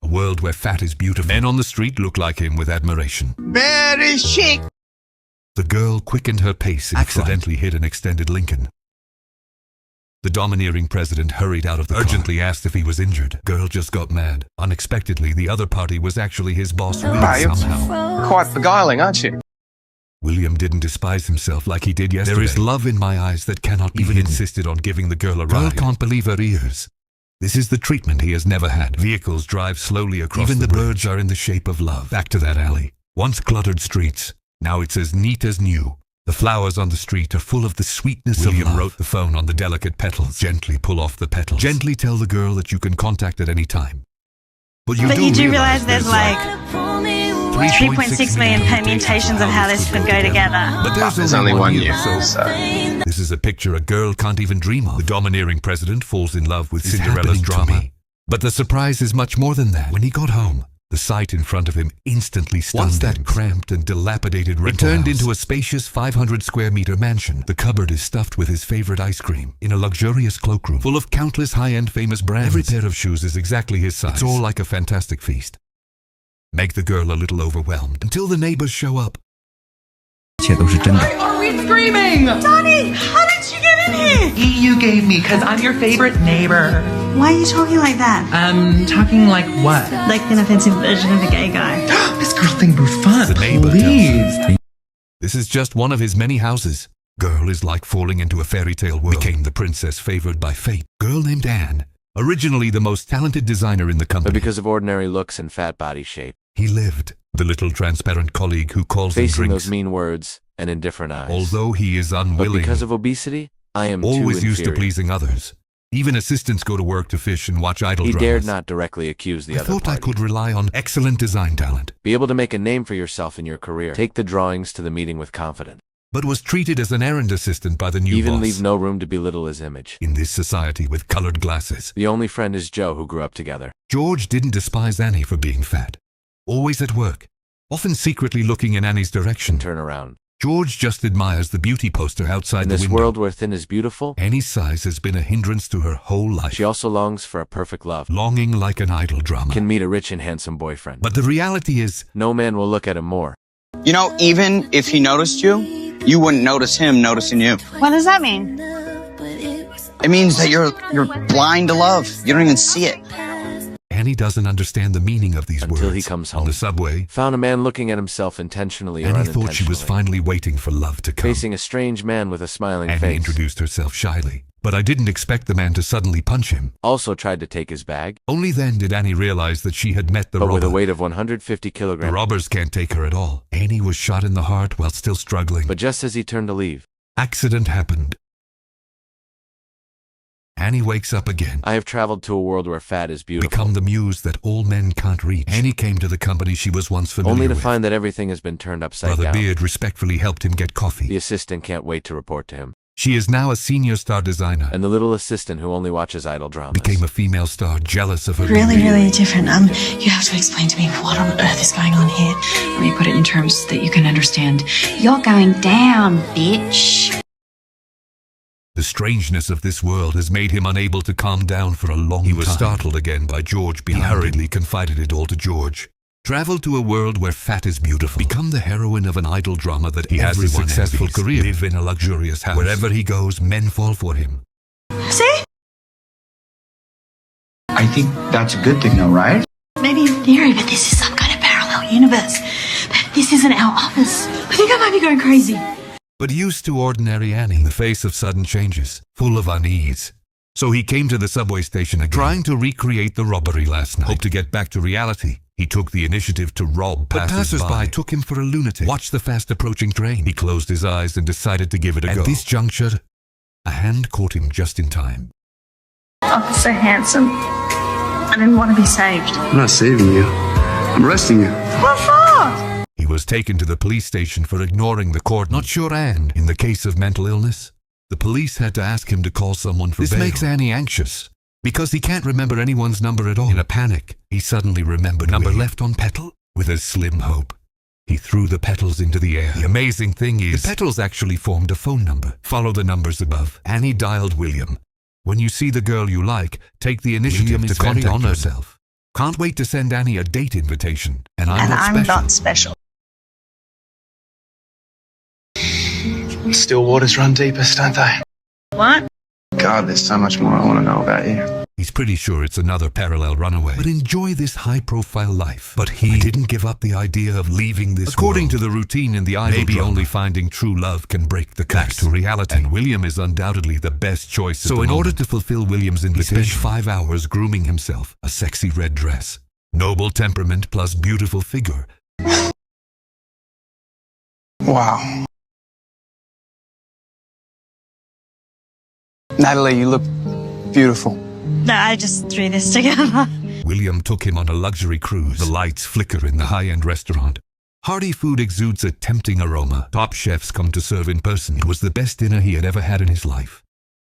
A world where fat is beautiful. Men on the street look like him with admiration. Very chic. The girl quickened her pace and accidentally hit an extended Lincoln. The domineering president hurried out of the car, urgently asked if he was injured. Girl just got mad. Unexpectedly, the other party was actually his boss, William, somehow. Quite beguiling, aren't you? William didn't despise himself like he did yesterday. There is love in my eyes that cannot be hidden. Insisted on giving the girl a ride. Girl can't believe her ears. This is the treatment he has never had. Vehicles drive slowly across the bridge. Even the birds are in the shape of love. Back to that alley. Once cluttered streets. Now it's as neat as new. The flowers on the street are full of the sweetness of love. William wrote the phone on the delicate petals. Gently pull off the petals. Gently tell the girl that you can contact at any time. But you do realize there's like 3.6 million permutations of how this could go together. But there's only one you, so. This is a picture a girl can't even dream of. The domineering president falls in love with Cinderella's drama. But the surprise is much more than that. When he got home, the sight in front of him instantly stunned him. That cramped and dilapidated rental house turned into a spacious 500-square-meter mansion. The cupboard is stuffed with his favorite ice cream in a luxurious cloakroom full of countless high-end famous brands. Every pair of shoes is exactly his size. It's all like a fantastic feast. Make the girl a little overwhelmed until the neighbors show up. Why are we screaming? Donnie, how did you get in here? You gave me because I'm your favorite neighbor. Why are you talking like that? Talking like what? Like an offensive version of a gay guy. This girl thing blew fun. The neighbor Please. This is just one of his many houses. Girl is like falling into a fairy tale world. Became the princess favored by fate. Girl named Anne. Originally the most talented designer in the company. But because of ordinary looks and fat body shape. He lived. The little transparent colleague who calls him facing drinks. Those mean words and indifferent eyes. Although he is unwilling. But because of obesity, I am always too used to inferior. pleasing others. Even assistants go to work to fish and watch idle dramas. He dared not directly accuse the other I thought party. I could rely on excellent design talent. Be able to make a name for yourself in your career. Take the drawings to the meeting with confidence. But was treated as an errand assistant by the new Even boss. leave no room to belittle his image. In this society with colored glasses. The only friend is Joe, who grew up together. George didn't despise Annie for being fat. Always at work. Often secretly looking in Annie's direction. Turn around. George just admires the beauty poster outside in the this window. world where thin is beautiful, Annie's size has been a hindrance to her whole life. She also longs for a perfect love. Longing like an idle drama. Can meet a rich and handsome boyfriend. But the reality is, no man will look at him more. You know, even if he noticed you, you wouldn't notice him noticing you. What does that mean? It means that you're blind to love. You don't even see it. Annie doesn't understand the meaning of these words. Until he comes home. On the subway, found a man looking at himself intentionally or Annie unintentionally. thought she was finally waiting for love to come. Facing a strange man with a smiling Annie face. introduced herself shyly. But I didn't expect the man to suddenly punch him. Also tried to take his bag. Only then did Annie realize that she had met the robber. But with a weight of 150 kilograms. The robbers can't take her at all. Annie was shot in the heart while still struggling. But just as he turned to leave. Accident happened. Annie wakes up again. I have traveled to a world where fat is beautiful. Become the muse that all men can't reach. Annie came to the company she was once familiar with. Only to find that everything has been turned upside down. Brother Beard respectfully helped him get coffee. The assistant can't wait to report to him. She is now a senior star designer. And the little assistant who only watches idle dramas. Became a female star, jealous of her. Really different. You have to explain to me what on earth is going on here. Let me put it in terms that you can understand. You're going down, bitch. The strangeness of this world has made him unable to calm down for a long time. He was startled again by George behind him. He hurriedly confided it all to George. Travel to a world where fat is beautiful. Become the heroine of an idle drama that he has a successful career. Live in a luxurious house. Wherever he goes, men fall for him. See? I think that's a good thing though, right? Maybe in theory, but this is some kind of parallel universe. This isn't our office. I think I might be going crazy. But used to ordinary Annie, in the face of sudden changes, full of unease. So he came to the subway station again, trying to recreate the robbery last night. Hoped to get back to reality. He took the initiative to rob passers-by. Took him for a lunatic. Watched the fast-approaching train. He closed his eyes and decided to give it a go. At this juncture, a hand caught him just in time. Officer Handsome, I didn't want to be saved. I'm not saving you. I'm arresting you. What for? He was taken to the police station for ignoring the court. Not sure, and in the case of mental illness, the police had to ask him to call someone for bail. This makes Annie anxious, because he can't remember anyone's number at all. In a panic, he suddenly remembered number left on petal. With a slim hope, he threw the petals into the air. The amazing thing is, the petals actually formed a phone number. Follow the numbers above. Annie dialed William. When you see the girl you like, take the initiative to contact herself. Can't wait to send Annie a date invitation. And I'm not special. Still waters run deepest, don't they? What? God, there's so much more I want to know about you. He's pretty sure it's another parallel runaway. But enjoy this high-profile life. But he didn't give up the idea of leaving this According to the routine in the idol drama, only finding true love can break the curse. Back to reality. And William is undoubtedly the best choice. So in order to fulfill William's invitation, he spent 5 hours grooming himself. A sexy red dress, noble temperament plus beautiful figure. Wow. Natalie, you look beautiful. No, I just threw this together. William took him on a luxury cruise. The lights flicker in the high-end restaurant. Hearty food exudes a tempting aroma. Top chefs come to serve in person. It was the best dinner he had ever had in his life.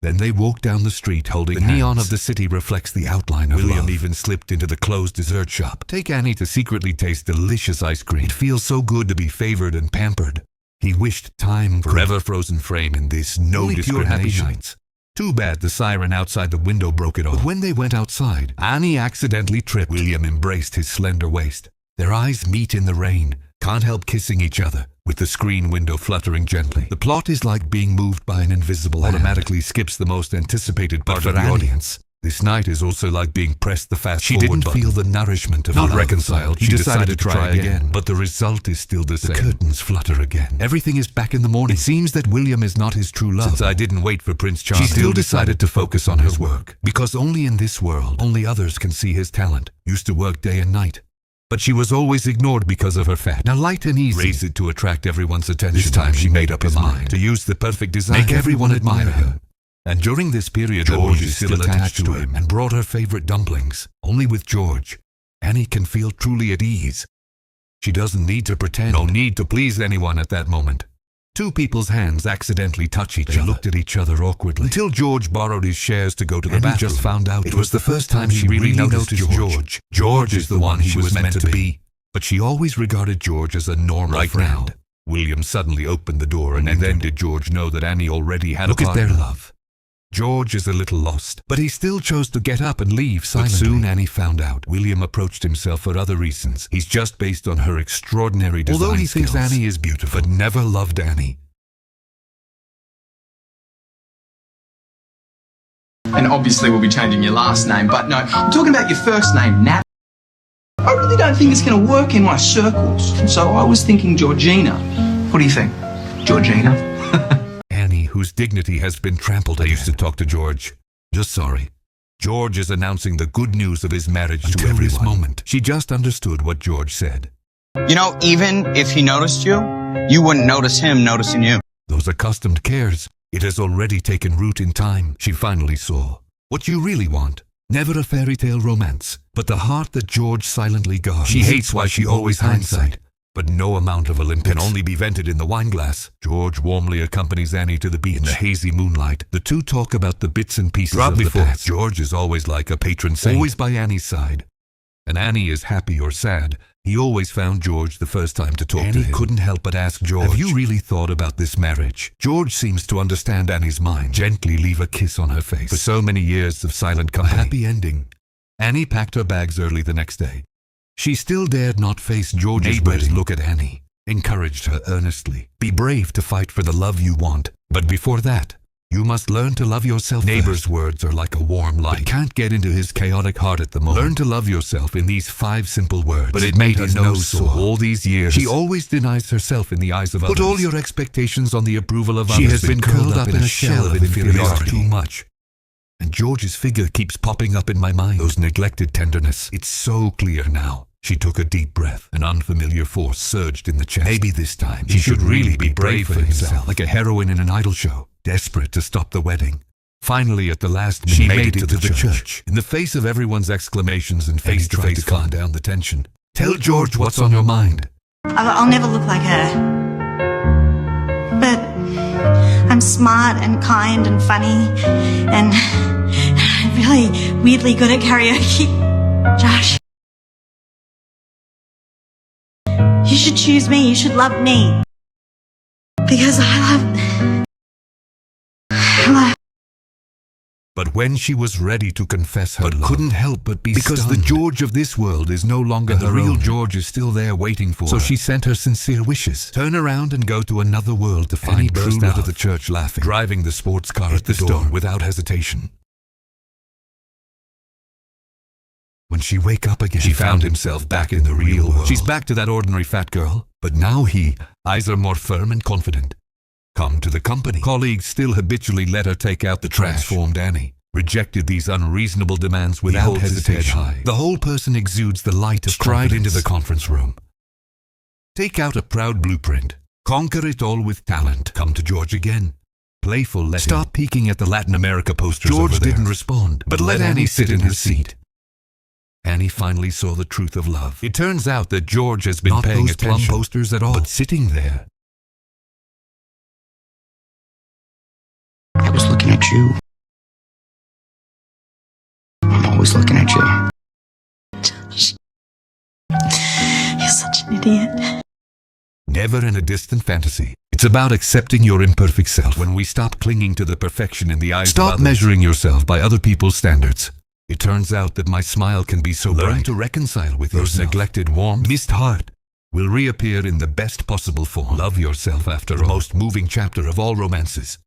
Then they walk down the street holding hands. The neon of the city reflects the outline of William love. Even slipped into the closed dessert shop. Take Annie to secretly taste delicious ice cream. It feels so good to be favored and pampered. He wished time forever frozen frame in this no discrimination nights. Too bad the siren outside the window broke it all. But when they went outside, Annie accidentally tripped. William embraced his slender waist. Their eyes meet in the rain, can't help kissing each other, with the screen window fluttering gently. The plot is like being moved by an invisible hand. Automatically skips the most anticipated part of the audience. This night is also like being pressed the fast forward button. She didn't feel the nourishment of love. Not reconciled, she decided to try again. But the result is still the same. The curtains flutter again. Everything is back in the morning. It seems that William is not his true love. Since I didn't wait for Prince Charles, she still decided to focus on his work. Because only in this world, only others can see his talent. Used to work day and night. But she was always ignored because of her fat. Now light and easy. Raise it to attract everyone's attention. This time she made up her mind. To use the perfect design. Make everyone admire her. And during this period, George is still attached to him and brought her favorite dumplings. Only with George, Annie can feel truly at ease. She doesn't need to pretend, no need to please anyone at that moment. Two people's hands accidentally touch each other. They looked at each other awkwardly. Until George borrowed his shares to go to the bathroom. Just found out it was the first time she really noticed George. George is the one he was meant to be. But she always regarded George as a normal friend. Now, William suddenly opened the door and then did George know that Annie already had a partner. Look at their love. George is a little lost, but he still chose to get up and leave silently. But soon Annie found out. William approached himself for other reasons. He's just based on her extraordinary design skills. Although he thinks Annie is beautiful, but never loved Annie. And obviously we'll be changing your last name, but no, I'm talking about your first name, Nat. I really don't think it's going to work in my circles. So I was thinking Georgina. What do you think? Georgina? Whose dignity has been trampled. I used to talk to George. Just sorry. George is announcing the good news of his marriage to everyone. This moment, she just understood what George said. You know, even if he noticed you, you wouldn't notice him noticing you. Those accustomed cares, it has already taken root in time. She finally saw what you really want. Never a fairy tale romance, but the heart that George silently guards. She hates why she always hindsight. But no amount of Olympics can only be vented in the wineglass. George warmly accompanies Annie to the beach. In the hazy moonlight, the two talk about the bits and pieces of the past. George is always like a patron saint, always by Annie's side. And Annie is happy or sad. He always found George the first time to talk to him. Annie couldn't help but ask George, have you really thought about this marriage? George seems to understand Annie's mind. Gently leave a kiss on her face. For so many years of silent company. A happy ending. Annie packed her bags early the next day. She still dared not face George's wedding. Look at Annie, encouraged her earnestly. Be brave to fight for the love you want. But before that, you must learn to love yourself. Neighbor's words are like a warm light. But can't get into his chaotic heart at the moment. Learn to love yourself in these 5 simple words. But it made her nose sore. All these years, she always denies herself in the eyes of others. Put all your expectations on the approval of others. She has been curled up in a shell of inferiority. Too much. And George's figure keeps popping up in my mind. Those neglected tenderness. It's so clear now. She took a deep breath. An unfamiliar force surged in the chest. Maybe this time, he should really be brave for himself. Like a heroine in an idol show, desperate to stop the wedding. Finally, at the last minute, she made it to the church. In the face of everyone's exclamations and face-to-face calm down the tension. Tell George what's on your mind. I'll never look like her. But I'm smart and kind and funny and really weirdly good at karaoke. Josh, you should choose me. You should love me. Because I love But when she was ready to confess her love, couldn't help but be because stunned. the George of this world is no longer And her the real own. George is still there waiting for So her. she sent her sincere wishes. Turn around and go to another world to Annie find true burst love. out of the church laughing, Driving the sports car hit at the the door door without hesitation. When she wake up again, she found himself back in the real world. She's back to that ordinary fat girl, but now eyes are more firm and confident. Come to the company. Colleagues still habitually let her take out the transformed Annie. Rejected these unreasonable demands without hesitation. High. The whole person exudes the light of Stride confidence. into the conference room. Take out a proud blueprint. Conquer it all with talent. Come to George again. Playful letting. Stop peeking at the Latin America posters. George over there. didn't respond, But let Annie sit in her seat. Annie finally saw the truth of love. It turns out that George has been Not paying those plum attention, posters at all. but sitting there. I was looking at you. I'm always looking at you. Josh, you're such an idiot. Never in a distant fantasy. It's about accepting your imperfect self. When we stop clinging to the perfection in the eyes of others. Stop measuring yourself by other people's standards. It turns out that my smile can be so bright. Learn to reconcile with yourself. Neglected warmth, missed heart, will reappear in the best possible form. Love yourself after all. The most moving chapter of all romances.